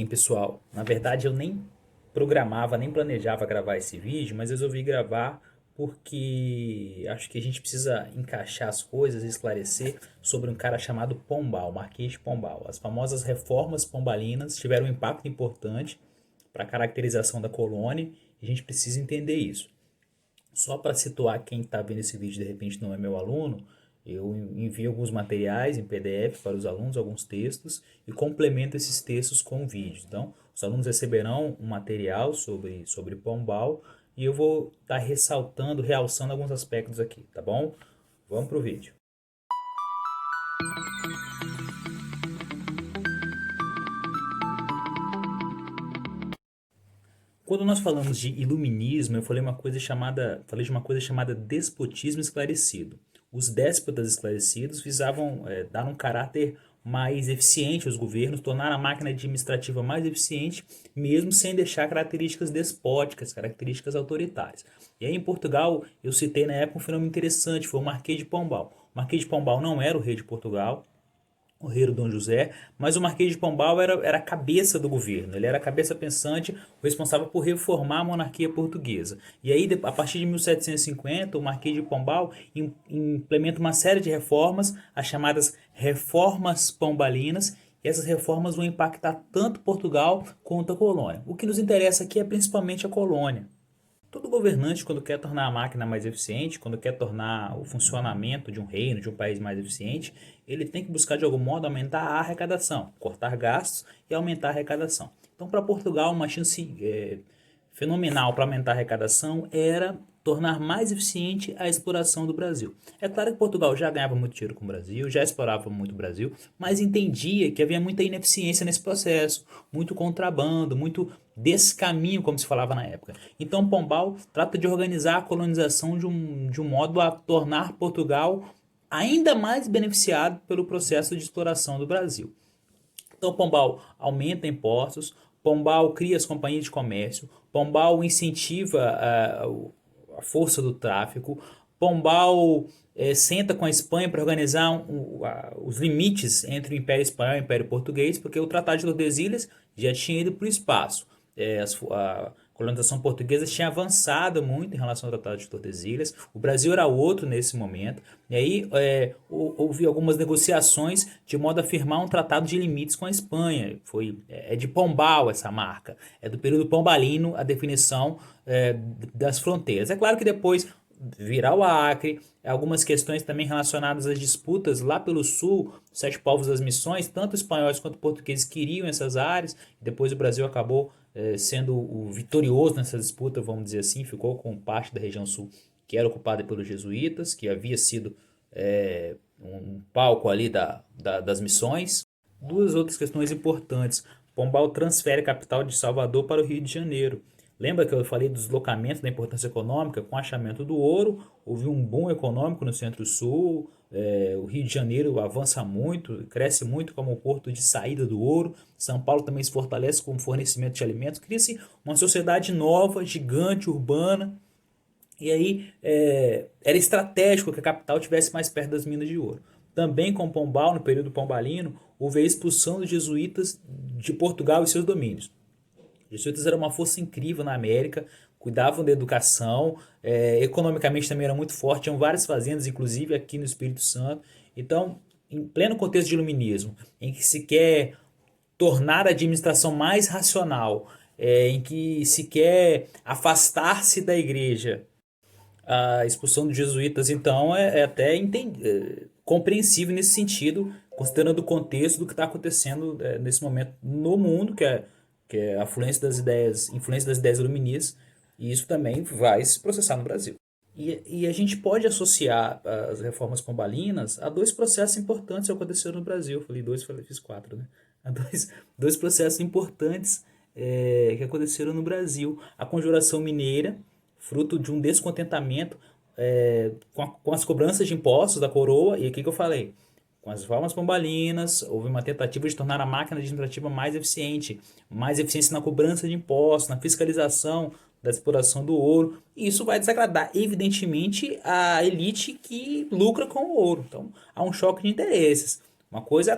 Pessoal, na verdade eu nem programava, nem planejava gravar esse vídeo, mas resolvi gravar porque acho que a gente precisa encaixar as coisas e esclarecer sobre um cara chamado Pombal, Marquês de Pombal. As famosas reformas pombalinas tiveram um impacto importante para a caracterização da colônia e a gente precisa entender isso. Só para situar quem está vendo esse vídeo de repente não é meu aluno, eu envio alguns materiais em PDF para os alunos, alguns textos, e complemento esses textos com vídeos. Então, os alunos receberão um material sobre Pombal e eu vou estar ressaltando, realçando alguns aspectos aqui, tá bom? Vamos para o vídeo. Quando nós falamos de iluminismo, eu falei de uma coisa chamada despotismo esclarecido. Os déspotas esclarecidos visavam dar um caráter mais eficiente aos governos, tornar a máquina administrativa mais eficiente, mesmo sem deixar características despóticas, características autoritárias. E aí em Portugal, eu citei na época um fenômeno interessante, foi o Marquês de Pombal. O Marquês de Pombal não era o rei de Portugal, o rei Dom José, mas o Marquês de Pombal era a cabeça do governo, ele era a cabeça pensante, o responsável por reformar a monarquia portuguesa. E aí, a partir de 1750, o Marquês de Pombal implementa uma série de reformas, as chamadas reformas pombalinas, e essas reformas vão impactar tanto Portugal quanto a colônia. O que nos interessa aqui é principalmente a colônia. Todo governante, quando quer tornar a máquina mais eficiente, quando quer tornar o funcionamento de um reino, de um país mais eficiente, ele tem que buscar de algum modo aumentar a arrecadação, cortar gastos e aumentar a arrecadação. Então, para Portugal, uma chance fenomenal para aumentar a arrecadação era tornar mais eficiente a exploração do Brasil. É claro que Portugal já ganhava muito dinheiro com o Brasil, já explorava muito o Brasil, mas entendia que havia muita ineficiência nesse processo, muito contrabando, muito descaminho, como se falava na época. Então Pombal trata de organizar a colonização de um modo a tornar Portugal ainda mais beneficiado pelo processo de exploração do Brasil. Então, Pombal aumenta impostos, Pombal cria as companhias de comércio, Pombal incentiva a força do tráfico, Pombal senta com a Espanha para organizar os limites entre o Império Espanhol e o Império Português, porque o Tratado de Tordesilhas já tinha ido para o espaço. A colonização portuguesa tinha avançado muito em relação ao Tratado de Tordesilhas, o Brasil era outro nesse momento, e aí houve algumas negociações de modo a firmar um tratado de limites com a Espanha. É de Pombal essa marca, é do período pombalino a definição das fronteiras. É claro que depois virá o Acre, algumas questões também relacionadas às disputas lá pelo sul, os sete povos das missões, tanto espanhóis quanto portugueses queriam essas áreas, depois o Brasil acabou sendo o vitorioso nessa disputa, vamos dizer assim, ficou com parte da região sul que era ocupada pelos jesuítas, que havia sido um palco ali das missões. Duas outras questões importantes. Pombal transfere a capital de Salvador para o Rio de Janeiro. Lembra que eu falei do deslocamento da importância econômica? Com o achamento do ouro, houve um boom econômico no Centro-Sul, o Rio de Janeiro avança muito, cresce muito como o porto de saída do ouro. São Paulo também se fortalece com o fornecimento de alimentos. Cria-se uma sociedade nova, gigante, urbana. E aí era estratégico que a capital tivesse mais perto das minas de ouro. Também com Pombal, no período pombalino, houve a expulsão dos jesuítas de Portugal e seus domínios. Os jesuítas eram uma força incrível na América, cuidavam da educação, economicamente também eram muito fortes, tinham várias fazendas, inclusive aqui no Espírito Santo. Então, em pleno contexto de iluminismo, em que se quer tornar a administração mais racional, em que se quer afastar-se da igreja, a expulsão dos jesuítas, então, é até compreensível nesse sentido, considerando o contexto do que está acontecendo nesse momento no mundo, que é a influência das ideias iluministas, e isso também vai se processar no Brasil. E a gente pode associar as reformas pombalinas a dois processos importantes que aconteceram no Brasil. Eu falei dois, fiz quatro, né? A dois processos importantes que aconteceram no Brasil. A Conjuração Mineira, fruto de um descontentamento com as cobranças de impostos da coroa, e aqui que eu falei, com as reformas pombalinas, houve uma tentativa de tornar a máquina administrativa mais eficiência na cobrança de impostos, na fiscalização da exploração do ouro, e isso vai desagradar, evidentemente, a elite que lucra com o ouro. Então, há um choque de interesses. Uma coisa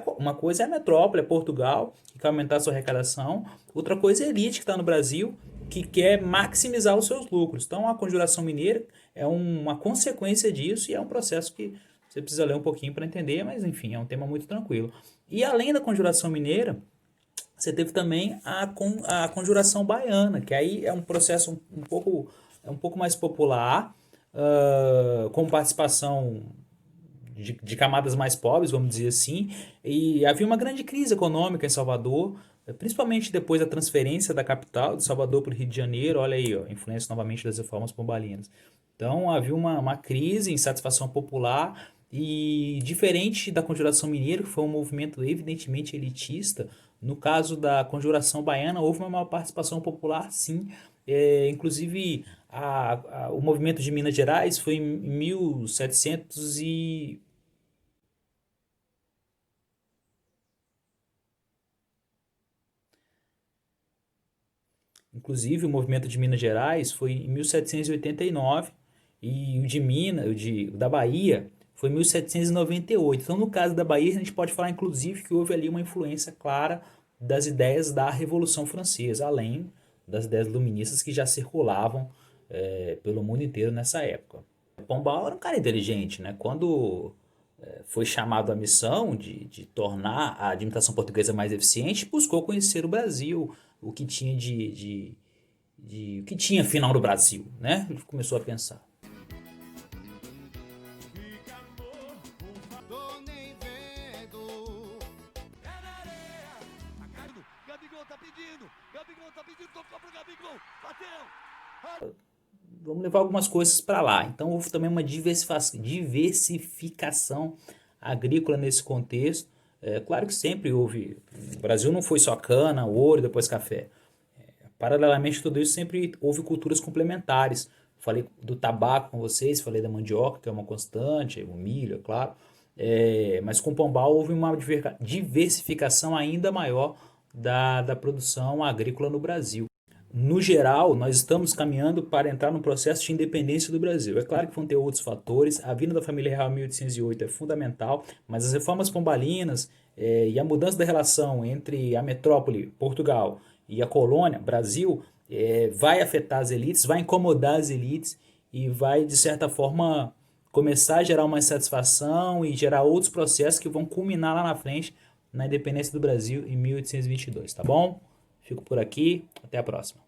é a metrópole, é Portugal, que quer aumentar a sua arrecadação. Outra coisa é a elite que está no Brasil, que quer maximizar os seus lucros. Então, a Conjuração Mineira é uma consequência disso e é um processo que você precisa ler um pouquinho para entender, mas enfim, é um tema muito tranquilo. E além da Conjuração Mineira, você teve também a Conjuração Baiana, que aí é um processo um pouco mais popular, com participação de camadas mais pobres, vamos dizer assim, e havia uma grande crise econômica em Salvador, principalmente depois da transferência da capital de Salvador para o Rio de Janeiro. Olha aí, ó, influência novamente das reformas pombalinas. Então havia uma crise, insatisfação popular, e diferente da Conjuração Mineira, que foi um movimento evidentemente elitista, no caso da Conjuração Baiana houve uma maior participação popular, sim. Inclusive, o movimento de Minas Gerais foi em 1700 e Inclusive, o movimento de Minas Gerais foi em 1789 e o da Bahia foi em 1798. Então, no caso da Bahia, a gente pode falar, inclusive, que houve ali uma influência clara das ideias da Revolução Francesa, além das ideias luministas que já circulavam pelo mundo inteiro nessa época. Pombal era um cara inteligente, né? Quando foi chamado à missão de tornar a administração portuguesa mais eficiente, buscou conhecer o Brasil, o que tinha o que tinha afinal no Brasil, né? Ele começou a pensar. Vamos levar algumas coisas para lá. Então houve também uma diversificação agrícola nesse contexto. Claro que sempre houve. O Brasil não foi só cana, ouro, depois café. Paralelamente a tudo isso, sempre houve culturas complementares. Falei do tabaco com vocês, falei da mandioca, que é uma constante, o milho, é claro. Mas com o Pombal houve uma diversificação ainda maior da produção agrícola no Brasil. No geral, nós estamos caminhando para entrar no processo de independência do Brasil. É claro que vão ter outros fatores, a vinda da família real em 1808 é fundamental, mas as reformas pombalinas e a mudança da relação entre a metrópole, Portugal, e a colônia, Brasil, vai afetar as elites, vai incomodar as elites e vai, de certa forma, começar a gerar uma insatisfação e gerar outros processos que vão culminar lá na frente na independência do Brasil em 1822, tá bom? Fico por aqui, até a próxima.